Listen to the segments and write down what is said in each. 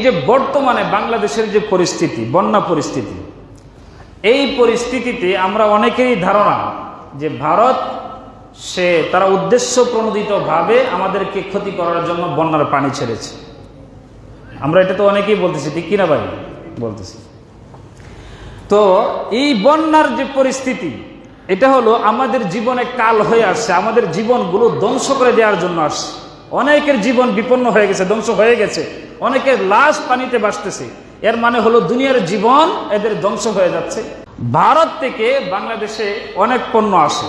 যে বর্তমানে বাংলাদেশের যে পরিস্থিতি, বন্যা পরিস্থিতি, এই পরিস্থিতিতে আমরা অনেকেরই ধারণা যে ভারত তারা উদ্দেশ্য প্রণোদিতভাবে আমাদেরকে ক্ষতি করার জন্য বন্যার পানি ছেড়েছে। আমরা এটা তো অনেকেই বলতেছি, ঠিক কিনা ভাই? বলতেছি। তো এই বন্যার যে পরিস্থিতি, এটা হলো আমাদের জীবনে কাল হয়ে আসছে, আমাদের জীবনগুলো ধ্বংস করে দেওয়ার জন্য আসছে। অনেকের জীবন বিপন্ন হয়ে গেছে, ধ্বংস হয়ে গেছে, অনেকের লাশ পানিতে ভাসতেছে। এর মানে হলো দুনিয়ার জীবন এদের ধ্বংস হয়ে যাচ্ছে। ভারত থেকে বাংলাদেশে অনেক পণ্য আসে,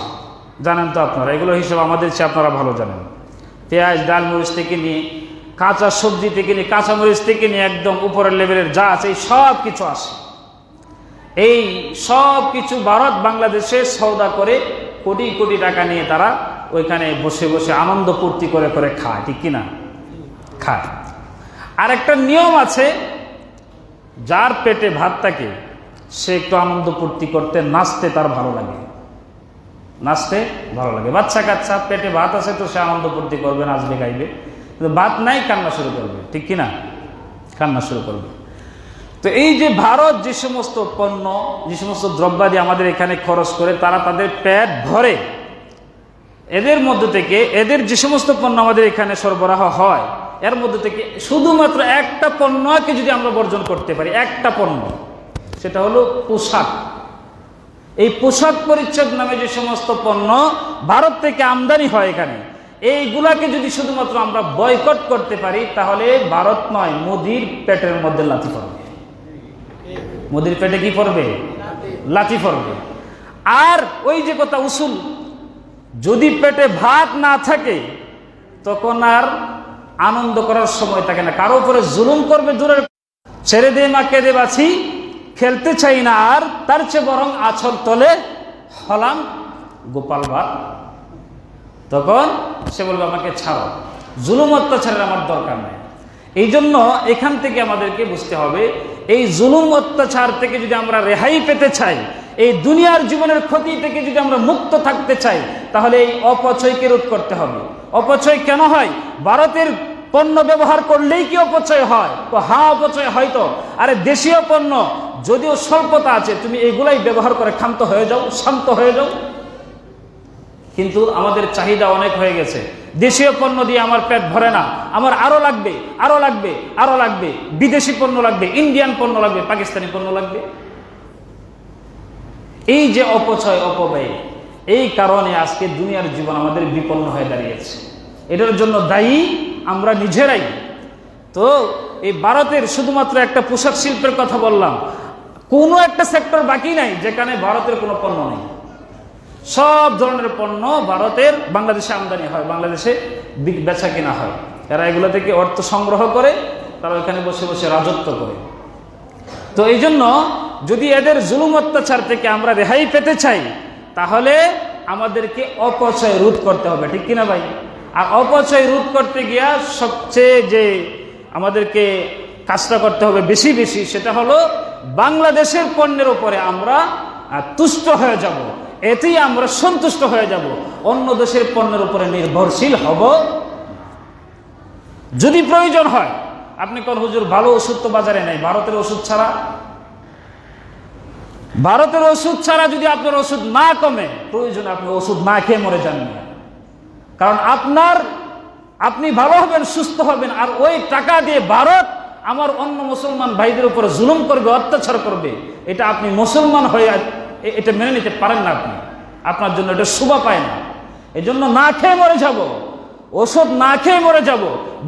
জানেন তো আপনারা, এগুলো হিসেবে আমাদের চেয়ে আপনারা ভালো জানেন। পেঁয়াজ, ডাল, মরিচ থেকে নিয়ে, কাঁচা সবজি থেকে নিয়ে, কাঁচা মরিচ থেকে নিয়ে একদম উপরের লেভেলের যা আছে এই সব কিছু আসে। এই সব কিছু ভারত বাংলাদেশে সওদা করে কোটি কোটি টাকা নিয়ে তারা ওইখানে বসে বসে আনন্দ ফুর্তি করে করে খায়, ঠিক কিনা? খায়। আর একটা নিয়ম আছে, যার পেটে ভাত থাকে সে একটু আনন্দ ফুর্তি করতে, নাচতে তার ভালো লাগে, নাচতে ভালো লাগে। বাচ্চা কাচ্চা পেটে ভাত আছে তো সে আনন্দ ফুর্তি করবে, নাচবে, গাইবে। কিন্তু ভাত নাই, কান্না শুরু করবে, ঠিক কিনা? কান্না শুরু করবে। তো এই যে ভারত যে সমস্ত পণ্য, যে সমস্ত দ্রব্যাদি আমাদের এখানে খরচ করে তারা তাদের পেট ভরে, এদের মধ্যে থেকে এদের যে সমস্ত পণ্য আমাদের এখানে সরবরাহ হয়, এর মধ্যে থেকে শুধুমাত্র একটা পণ্যকে যদি আমরা বর্জন করতে পারি, একটা পণ্য, সেটা হলো পোশাক। এই পোশাক পরিচ্ছদ নামে যে সমস্ত পণ্য ভারত থেকে আমদানি হয় এখানে, এইগুলাকে যদি শুধুমাত্র আমরা বয়কট করতে পারি, তাহলে ভারত নয়, মোদির পেটের মধ্যে লাথি পড়বে। মোদির পেটে কি পড়বে? লাথি পড়বে। আর ওই যে কথা উসুল, যদি পেটে ভাত না থাকে তখন আর আনন্দ করার সময় থাকে না। কারো উপরে জুলুম করবে দূরের, ছেড়ে দে মা কেঁদে বাছি, খেলতে চাই না আর, তার চেয়ে বরং আছর তলে হলাম গোপাল ভাত। তখন সে বলবে আমাকে ছাড়ো, জুলুম অত্যাচারের আমার দরকার নেই। এই জন্য এখান থেকে আমাদেরকে বুঝতে হবে, এই জুলুম অত্যাচার থেকে যদি আমরা রেহাই পেতে চাই, এই দুনিয়ার জীবনের ক্ষতি থেকে যদি আমরা মুক্ত থাকতে চাই, তাহলে এই অপচয়কে রোধ করতে হবে। অপচয় কেন হয়? ভারতের পণ্য ব্যবহার করলেই কি অপচয় হয়? তো হ্যাঁ, অপচয় হয়তো। আরে দেশীয় পণ্য যদিও স্বল্পতা আছে, তুমি এগুলাই ব্যবহার করে ক্ষান্ত হয়ে যাও, শান্ত হয়ে যাও। কিন্তু আমাদের চাহিদা অনেক হয়ে গেছে, দেশীয় পণ্য দিয়ে আমার পেট ভরে না, আমার আরো লাগবে, আরো লাগবে, আরো লাগবে, বিদেশি পণ্য লাগবে, ইন্ডিয়ান পণ্য লাগবে, পাকিস্তানি পণ্য লাগবে। এই যে অপচয়, অপব্যয়, এই কারণে আজকে দুনিয়ার জীবন আমাদের বিপন্ন হয়ে দাঁড়িয়েছে। এটার জন্য দায়ী আমরা নিজেরাই। তো এই ভারতের শুধুমাত্র একটা পোশাক শিল্পের কথা বললাম, কোনো একটা সেক্টর বাকি নাই যেখানে ভারতের কোনো পণ্য নেই। সব ধরনের পণ্য ভারতের বাংলাদেশে আমদানি হয়, বাংলাদেশে বেচা কিনা হয়। এরা এগুলো থেকে অর্থ সংগ্রহ করে, তারা ওইখানে বসে বসে রাজত্ব করে। তো এই জন্য যদি এদের জুলুম অত্যাচার থেকে আমরা রেহাই পেতে চাই, তাহলে আমাদেরকে অপচয় রোধ করতে হবে, ঠিক কিনা ভাই? আর অপচয় রোধ করতে গিয়া সবচেয়ে যে আমাদেরকে কাজটা করতে হবে বেশি বেশি, সেটা হলো বাংলাদেশের পণ্যের উপরে আমরা তুষ্ট হয়ে যাব, এতেই আমরা সন্তুষ্ট হয়ে যাব। অন্য দেশের পণ্যের উপরে নির্ভরশীল হব। যদি প্রয়োজন হয়, আপনি কোন হুজুর ভালো ওষুধ তো বাজারে নেই, ভারতের ওষুধ ছাড়া, ভারতের ওষুধ ছাড়া যদি আপনার ওষুধ না কমে, প্রয়োজনে আপনি ওষুধ না খেয়ে মরে যান না। কারণ আপনি ভালো হবেন, সুস্থ হবেন, আর ওই টাকা দিয়ে ভারত আমার অন্য মুসলমান ভাইদের উপরে জুলুম করবে, অত্যাচার করবে, এটা আপনি মুসলমান হয়ে এটা মেনে নিতে পারেন না। আপনার জন্য এটা শোভা পায় না। এই জন্য না খেয়ে মরে যাব, ওষুধ না খেয়ে মরে যাব।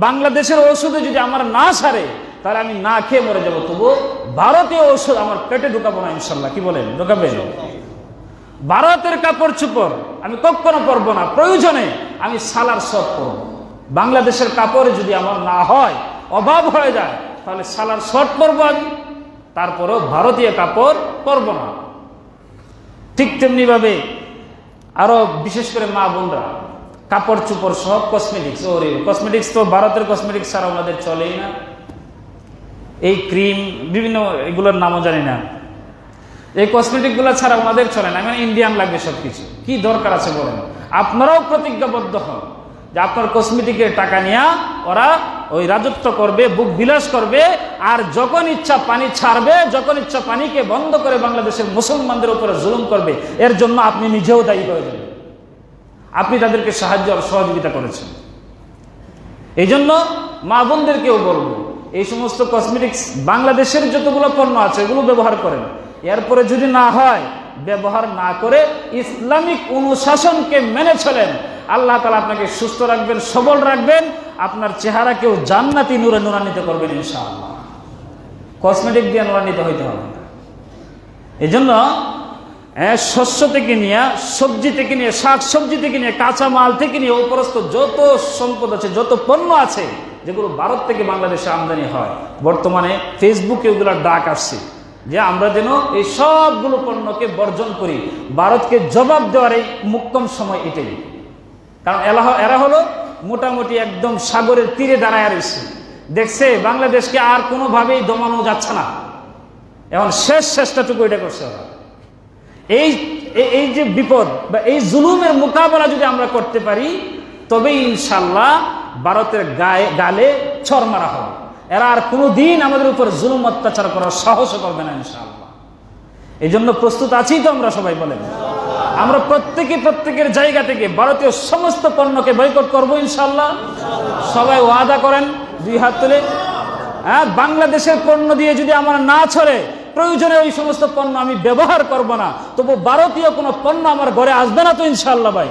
বাংলাদেশের ওষুধে যদি আমার না সারে, তাহলে আমি না খেয়ে মরে যাব, তবু ভারতীয় ওষুধ আমার পেটে ঢুকাবো না ইনশাল্লাহ। কি বলেন? ঢুকাবেন? ভারতের কাপড় চোপড় আমি কখনো পরবো না, প্রয়োজনে আমি সালার শর্ট পরবো। বাংলাদেশের কাপড়ে যদি আমার না হয়, অভাব হয়ে যায়, তাহলে সালার শর্ট পরবো আমি, তারপরেও ভারতীয় কাপড় পরবো না। ঠিক তেমনি ভাবে আরো বিশেষ করে মা বোনরা কাপড় চোপড় সব কসমেটিক্স, ওরে কসমেটিক্স তো ভারতের কসমেটিক্স ছাড়া আমাদের চলেই না। এই ক্রিম বিভিন্ন এগুলোর নামও জানি না, এই কসমেটিক গুলো ছাড়া আমাদের চলে না। মানে ইন্ডিয়ান লাগবে সবকিছু। কি দরকার আছে বলেন? আপনারাও প্রতিজ্ঞাবদ্ধ হন যে আপনার কসমেটিকের টাকা নিয়ে ওরা ওই রাজত্ব করবে, বুক বিলাস করবে, আর যখন ইচ্ছা পানি ছাড়বে, যখন ইচ্ছা পানিকে বন্ধ করে বাংলাদেশের মুসলমানদের উপরে জুলুম করবে। এর জন্য আপনি নিজেও দায়ী হয়ে যাবেন, আপনি তাদেরকে সাহায্য আর সহযোগিতা করেছেন। এই জন্য মা বোনদেরকেও বলবো, এই সমস্ত কসমেটিক্স বাংলাদেশের যতগুলো পণ্য আছে এগুলো ব্যবহার করেন। এরপরে যদি না হয়, ব্যবহার না করে ইসলামিক অনুশাসনকে মেনে চলেন। আল্লাহ তাআলা আপনাকে সুস্থ রাখবেন, সবল রাখবেন, আপনার চেহারাকেও জান্নাতি নূরে নূরান্বিত করবেন ইনশাআল্লাহ। কসমেটিক দিয়ে নূরান্বিত হইতে হবে। এই জন্য শস্য থেকে নিয়ে, সবজি থেকে নিয়ে, শাক সবজি থেকে নিয়ে, কাঁচা মাল থেকে নিয়ে উপরস্থ যত সম্পদ আছে, যত পণ্য আছে যেগুলো ভারত থেকে বাংলাদেশে আমদানি হয়, বর্তমানে ফেসবুকে ওগুলোর ডাক আসছে যে আমরা যেন এই সবগুলো পণ্যকে বর্জন করি। ভারতকে জবাব দেওয়ার এই মোক্ষম সময় এটাই। কারণ এরা হলো মোটামুটি একদম সাগরের তীরে দাঁড়ায় রয়েছে, দেখছে বাংলাদেশকে আর কোনোভাবেই দমানো যাচ্ছে না, এখন শেষ চেষ্টাটুকু এটা করছে ওরা। এই যে বিপদ বা এই জুলুমের মোকাবেলা যদি আমরা করতে পারি, তবে ইনশাল্লাহ ভারতের গালে ছর মারা হবে। এরা আর কোনোদিন আমাদের উপর জুলুম অত্যাচার করার সাহসও করবে না ইনশাআল্লাহ। এই জন্য প্রস্তুত আছি তো আমরা সবাই? বলেন, আমরা প্রত্যেকের জায়গা থেকে ভারতীয় সমস্ত পণ্যকে বয়কট করবো ইনশাআল্লাহ। সবাই ওয়াদা করেন, দুই হাত তুলে। বাংলাদেশের পণ্য দিয়ে যদি আমার না ছড়ে, প্রয়োজনে ওই সমস্ত পণ্য আমি ব্যবহার করব না, তবু ভারতীয় কোনো পণ্য আমার ঘরে আসবে না তো ইনশাআল্লাহ ভাই।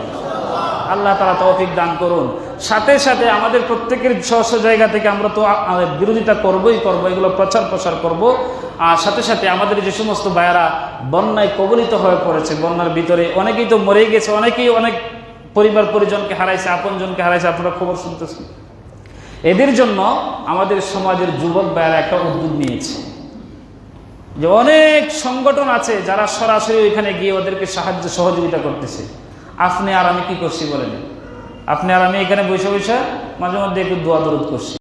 আল্লাহ তাআলা তৌফিক দান করুন। সাথে সাথে আমাদের প্রত্যেকের স্ব জায়গা থেকে আমরা তো বিরোধিতা করবই, এগুলো প্রচার করব। আর সাথে সাথে আমাদের যে সমস্ত ভাইয়ারা বন্যায় কবলিত হয়ে পড়েছে, বন্যার ভিতরে অনেকেই তো মরে গেছে, অনেকেই অনেক পরিবার পরিজনকে হারাইছে, আপনজনকে হারাইছে, আপনারা খবর শুনতেছেন। এদের জন্য আমাদের সমাজের যুবক ভাইয়ারা একটা উদ্যোগ নিয়েছে যে অনেক সংগঠন আছে যারা সরাসরি ওইখানে গিয়ে ওদেরকে সাহায্য সহযোগিতা করতেছে। আপনি আর আমি কি করছি বলেন? আপনি আর আমি এখানে বসে মাঝে মধ্যে একটু দোয়া দরুদ করছি।